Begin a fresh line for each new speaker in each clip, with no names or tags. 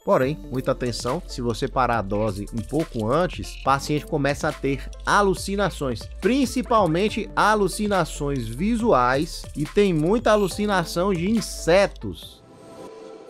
Porém, muita atenção, se você parar a dose um pouco antes, o paciente começa a ter alucinações, principalmente alucinações visuais, e tem muita alucinação de insetos.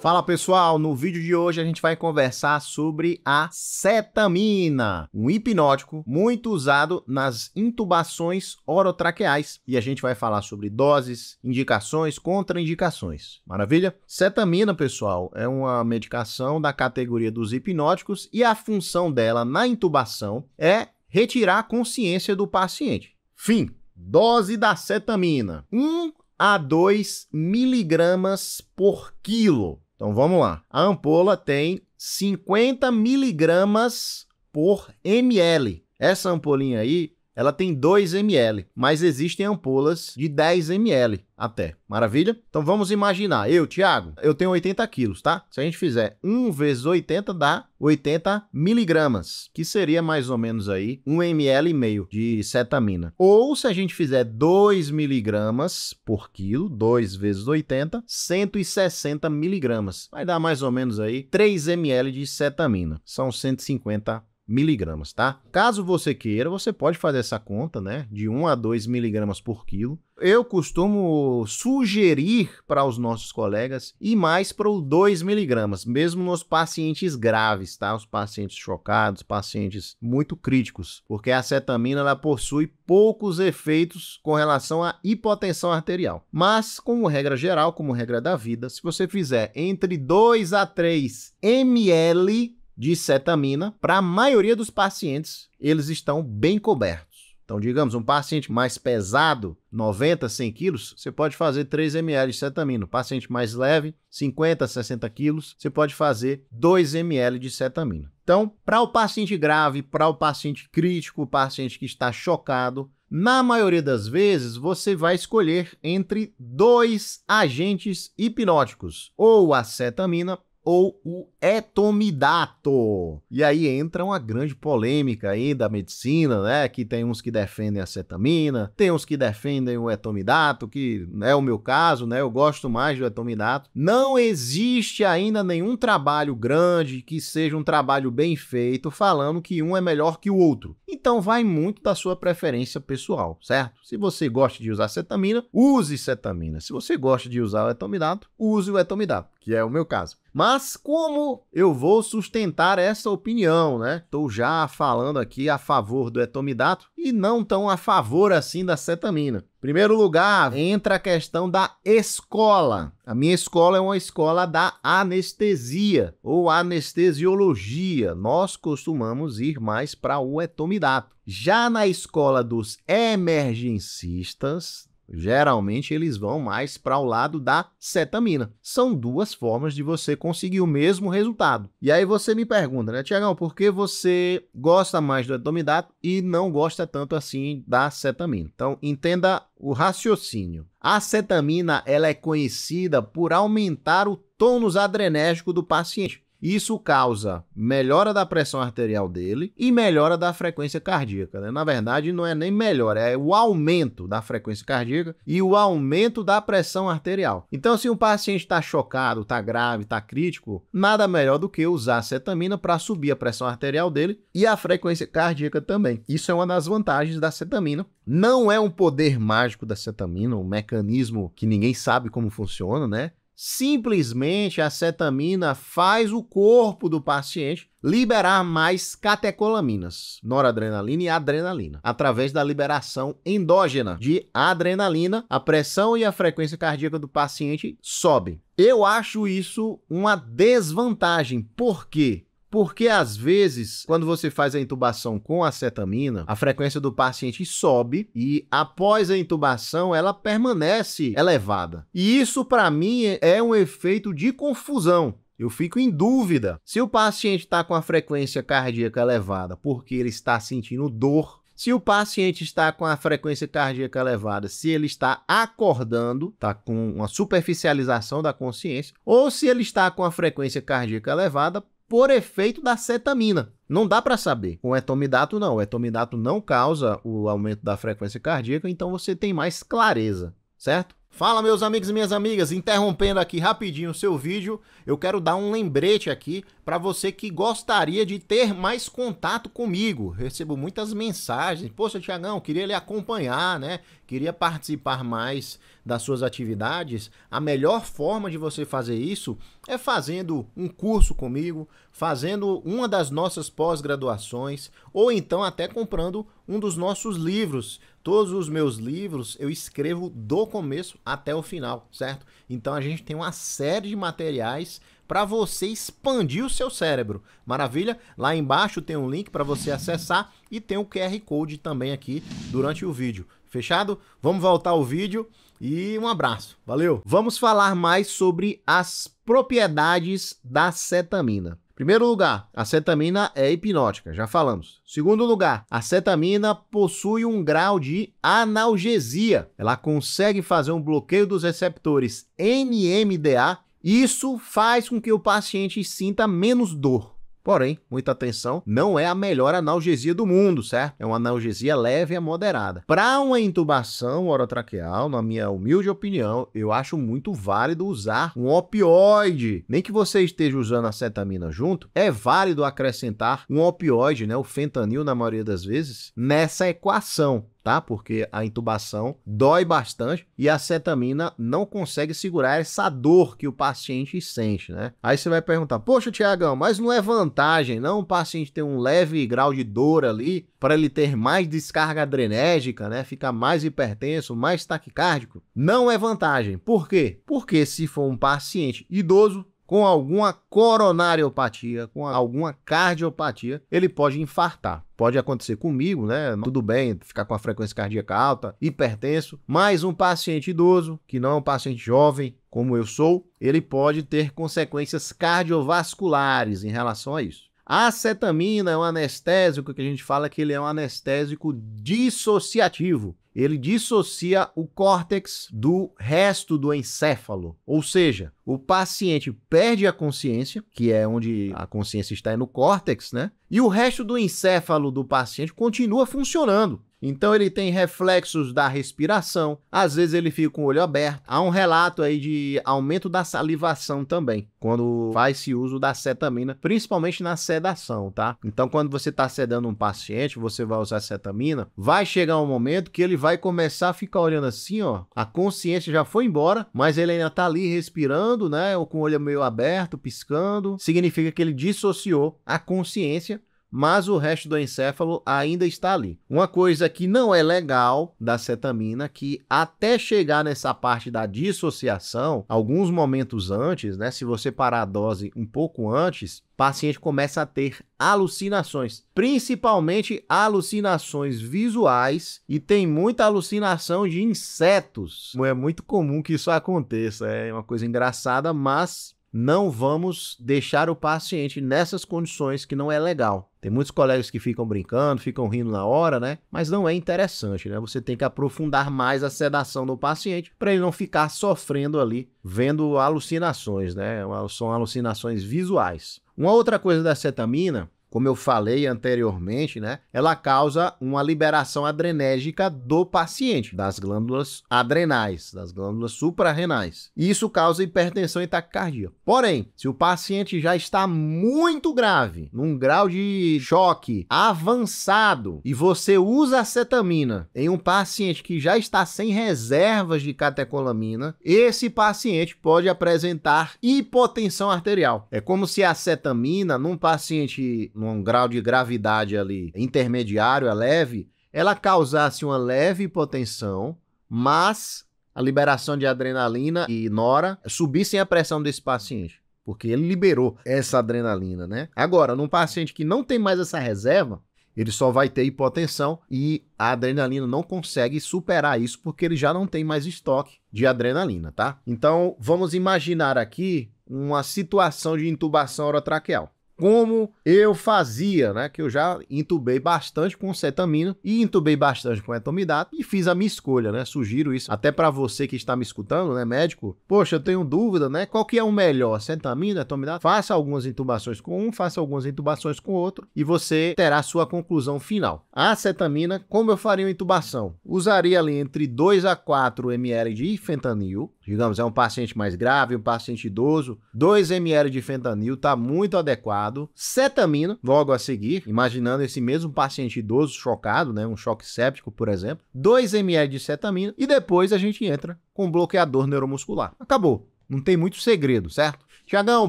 Fala pessoal, no vídeo de hoje a gente vai conversar sobre a cetamina, um hipnótico muito usado nas intubações orotraqueais. E a gente vai falar sobre doses, indicações, contraindicações. Maravilha? Cetamina, pessoal, é uma medicação da categoria dos hipnóticos e a função dela na intubação é retirar a consciência do paciente. Fim. Dose da cetamina: 1 a 2 miligramas por quilo. Então vamos lá. A ampola tem 50 miligramas por ml. Essa ampolinha aí, ela tem 2 ml, mas existem ampolas de 10 ml até. Maravilha? Então vamos imaginar, Thiago, eu tenho 80 quilos, tá? Se a gente fizer 1 vezes 80 dá 80 miligramas, que seria mais ou menos aí 1 ml e meio de cetamina. Ou se a gente fizer 2 miligramas por quilo, 2 vezes 80, 160 miligramas. Vai dar mais ou menos aí 3 ml de cetamina. São 150 miligramas, tá? Caso você queira, você pode fazer essa conta, né? De 1 a 2 miligramas por quilo. Eu costumo sugerir para os nossos colegas ir mais para os 2 miligramas, mesmo nos pacientes graves, tá? Os pacientes chocados, pacientes muito críticos, porque a cetamina ela possui poucos efeitos com relação à hipotensão arterial. Mas, como regra geral, como regra da vida, se você fizer entre 2 a 3 ml de cetamina, para a maioria dos pacientes, eles estão bem cobertos. Então, digamos, um paciente mais pesado, 90, 100 quilos, você pode fazer 3 ml de cetamina. Paciente mais leve, 50, 60 quilos, você pode fazer 2 ml de cetamina. Então, para o paciente grave, para o paciente crítico, o paciente que está chocado, na maioria das vezes, você vai escolher entre 2 agentes hipnóticos, ou a cetamina ou o etomidato. E aí entra uma grande polêmica aí da medicina, né? Que tem uns que defendem a cetamina, tem uns que defendem o etomidato, que é o meu caso, né? Eu gosto mais do etomidato. Não existe ainda nenhum trabalho grande que seja um trabalho bem feito falando que um é melhor que o outro. Então vai muito da sua preferência pessoal, certo? Se você gosta de usar cetamina, use cetamina. Se você gosta de usar o etomidato, use o etomidato, que é o meu caso. Mas como eu vou sustentar essa opinião, né? Estou já falando aqui a favor do etomidato e não tão a favor assim da cetamina. Em primeiro lugar, entra a questão da escola. A minha escola é uma escola da anestesia ou anestesiologia. Nós costumamos ir mais para o etomidato. Já na escola dos emergencistas, geralmente eles vão mais para o lado da cetamina. São duas formas de você conseguir o mesmo resultado. E aí você me pergunta, né, Tiagão, por que você gosta mais do etomidato e não gosta tanto assim da cetamina? Então, entenda o raciocínio. A cetamina ela é conhecida por aumentar o tônus adrenérgico do paciente. Isso causa melhora da pressão arterial dele e melhora da frequência cardíaca, né? Na verdade, não é nem melhora, é o aumento da frequência cardíaca e o aumento da pressão arterial. Então, se um paciente está chocado, está grave, está crítico, nada melhor do que usar a cetamina para subir a pressão arterial dele e a frequência cardíaca também. Isso é uma das vantagens da cetamina. Não é um poder mágico da cetamina, um mecanismo que ninguém sabe como funciona, né? Simplesmente a cetamina faz o corpo do paciente liberar mais catecolaminas, noradrenalina e adrenalina. Através da liberação endógena de adrenalina, a pressão e a frequência cardíaca do paciente sobem. Eu acho isso uma desvantagem. Por quê? Porque, às vezes, quando você faz a intubação com a cetamina, a frequência do paciente sobe e, após a intubação, ela permanece elevada. E isso, para mim, é um efeito de confusão. Eu fico em dúvida se o paciente está com a frequência cardíaca elevada porque ele está sentindo dor, se o paciente está com a frequência cardíaca elevada, se ele está acordando, está com uma superficialização da consciência, ou se ele está com a frequência cardíaca elevada por efeito da cetamina. Não dá para saber. Com o etomidato, não. O etomidato não causa o aumento da frequência cardíaca, então você tem mais clareza, certo? Fala, meus amigos e minhas amigas, interrompendo aqui rapidinho o seu vídeo, eu quero dar um lembrete aqui para você que gostaria de ter mais contato comigo. Recebo muitas mensagens, poxa, Tiagão, queria lhe acompanhar, né? Queria participar mais das suas atividades. A melhor forma de você fazer isso é fazendo um curso comigo, fazendo uma das nossas pós-graduações, ou então até comprando um dos nossos livros. Todos os meus livros eu escrevo do começo até o final, certo? Então a gente tem uma série de materiais para você expandir o seu cérebro. Maravilha? Lá embaixo tem um link para você acessar e tem o QR Code também aqui durante o vídeo. Fechado? Vamos voltar ao vídeo e um abraço. Valeu! Vamos falar mais sobre as propriedades da cetamina. Primeiro lugar, a cetamina é hipnótica, já falamos. Segundo lugar, a cetamina possui um grau de analgesia. Ela consegue fazer um bloqueio dos receptores NMDA. Isso faz com que o paciente sinta menos dor. Porém, muita atenção, não é a melhor analgesia do mundo, certo? É uma analgesia leve a moderada. Para uma intubação orotraqueal, na minha humilde opinião, eu acho muito válido usar um opioide. Nem que você esteja usando a cetamina junto, é válido acrescentar um opioide, né, o fentanil na maioria das vezes, nessa equação. Tá? Porque a intubação dói bastante e a cetamina não consegue segurar essa dor que o paciente sente, né? Aí você vai perguntar, poxa, Tiagão, mas não é vantagem, não, o paciente ter um leve grau de dor ali para ele ter mais descarga adrenérgica, né? Ficar mais hipertenso, mais taquicárdico? Não é vantagem. Por quê? Porque se for um paciente idoso, com alguma coronariopatia, com alguma cardiopatia, ele pode infartar. Pode acontecer comigo, né? Tudo bem, ficar com a frequência cardíaca alta, hipertenso, mas um paciente idoso, que não é um paciente jovem, como eu sou, ele pode ter consequências cardiovasculares em relação a isso. A cetamina é um anestésico que a gente fala que ele é um anestésico dissociativo. Ele dissocia o córtex do resto do encéfalo. Ou seja, o paciente perde a consciência, que é onde a consciência está no córtex, né? E o resto do encéfalo do paciente continua funcionando. Então ele tem reflexos da respiração, às vezes ele fica com o olho aberto. Há um relato aí de aumento da salivação também, quando faz-se uso da cetamina, principalmente na sedação, tá? Então quando você está sedando um paciente, você vai usar cetamina, vai chegar um momento que ele vai começar a ficar olhando assim, ó, a consciência já foi embora, mas ele ainda tá ali respirando, né, ou com o olho meio aberto, piscando, significa que ele dissociou a consciência, mas o resto do encéfalo ainda está ali. Uma coisa que não é legal da cetamina, que até chegar nessa parte da dissociação, alguns momentos antes, né, se você parar a dose um pouco antes, o paciente começa a ter alucinações, principalmente alucinações visuais, e tem muita alucinação de insetos. É muito comum que isso aconteça, é uma coisa engraçada, mas não vamos deixar o paciente nessas condições que não é legal. Tem muitos colegas que ficam brincando, ficam rindo na hora, né? Mas não é interessante, né? Você tem que aprofundar mais a sedação do paciente para ele não ficar sofrendo ali, vendo alucinações, né? São alucinações visuais. Uma outra coisa da cetamina, como eu falei anteriormente, né, ela causa uma liberação adrenérgica do paciente, das glândulas adrenais, das glândulas suprarrenais. E isso causa hipertensão e taquicardia. Porém, se o paciente já está muito grave, num grau de choque avançado, e você usa a cetamina em um paciente que já está sem reservas de catecolamina, esse paciente pode apresentar hipotensão arterial. É como se a cetamina, num paciente num grau de gravidade ali intermediário, a leve, ela causasse uma leve hipotensão, mas a liberação de adrenalina e nora subissem a pressão desse paciente, porque ele liberou essa adrenalina, né? Agora, num paciente que não tem mais essa reserva, ele só vai ter hipotensão e a adrenalina não consegue superar isso porque ele já não tem mais estoque de adrenalina, tá? Então, vamos imaginar aqui uma situação de intubação orotraqueal. como eu fazia, né? Que eu já intubei bastante com cetamina e intubei bastante com etomidato e fiz a minha escolha, né? Sugiro isso até para você que está me escutando, né, médico? Poxa, eu tenho dúvida, né? Qual que é o melhor, cetamina, etomidato? Faça algumas intubações com um, faça algumas intubações com outro e você terá a sua conclusão final. A cetamina, como eu faria uma intubação? Usaria ali entre 2 a 4 ml de fentanil. Digamos, é um paciente mais grave, um paciente idoso, 2 ml de fentanil está muito adequado. Cetamina, logo a seguir, imaginando esse mesmo paciente idoso chocado, né, um choque séptico, por exemplo, 2 ml de cetamina e depois a gente entra com bloqueador neuromuscular. Acabou. Não tem muito segredo, certo? Tiagão,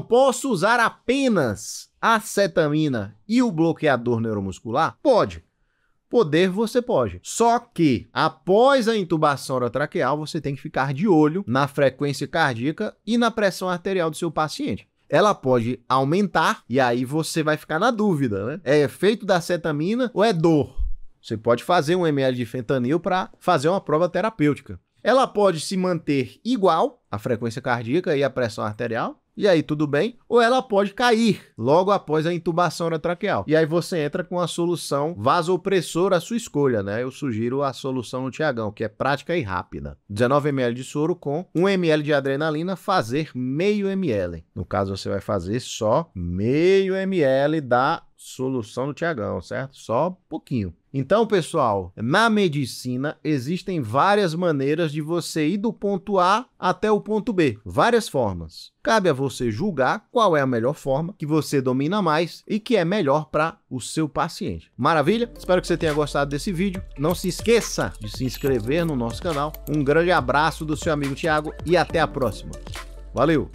posso usar apenas a cetamina e o bloqueador neuromuscular? Pode. Poder você pode. Só que após a intubação orotraqueal, você tem que ficar de olho na frequência cardíaca e na pressão arterial do seu paciente. Ela pode aumentar e aí você vai ficar na dúvida, né? É efeito da cetamina ou é dor? Você pode fazer 1 ml de fentanil para fazer uma prova terapêutica. Ela pode se manter igual, a frequência cardíaca e a pressão arterial, e aí tudo bem, ou ela pode cair logo após a intubação orotraqueal. E aí você entra com a solução vasopressora à sua escolha, né? Eu sugiro a solução no Tiagão, que é prática e rápida. 19 ml de soro com 1 ml de adrenalina, fazer meio ml. No caso, você vai fazer só meio ml da solução do Tiagão, certo? Só pouquinho. Então, pessoal, na medicina existem várias maneiras de você ir do ponto A até o ponto B. Várias formas. Cabe a você julgar qual é a melhor forma, que você domina mais e que é melhor para o seu paciente. Maravilha? Espero que você tenha gostado desse vídeo. Não se esqueça de se inscrever no nosso canal. Um grande abraço do seu amigo Thiago e até a próxima. Valeu!